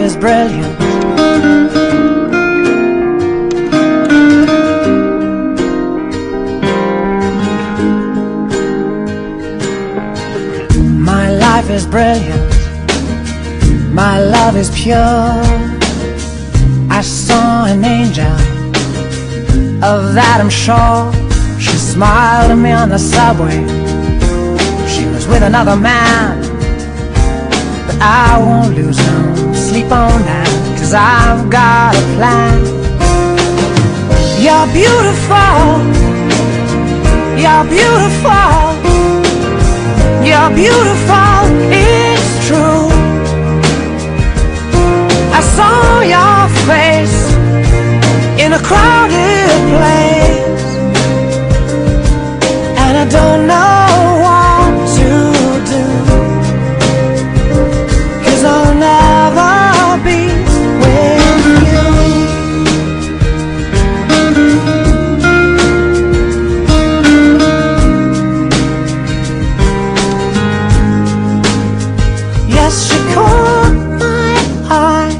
is brilliant. My life is brilliant. My love is pure. I saw an angel, of that I'm sure. She smiled at me on the subway. She was with another man, but I won't lose no sleep on that, 'cause I've got a plan. You're beautiful. You're beautiful. You're beautiful, it's true. I saw your face in a crowded place, and I don't know what to do, 'cause I'll never be with you. Yes, she caught my eye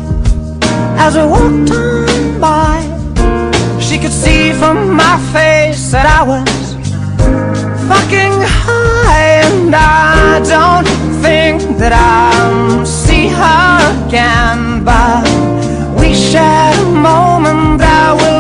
as we walked on by. She could see from my face that I was fucking high, and I don't think that I'll see her again, but we shared a moment that will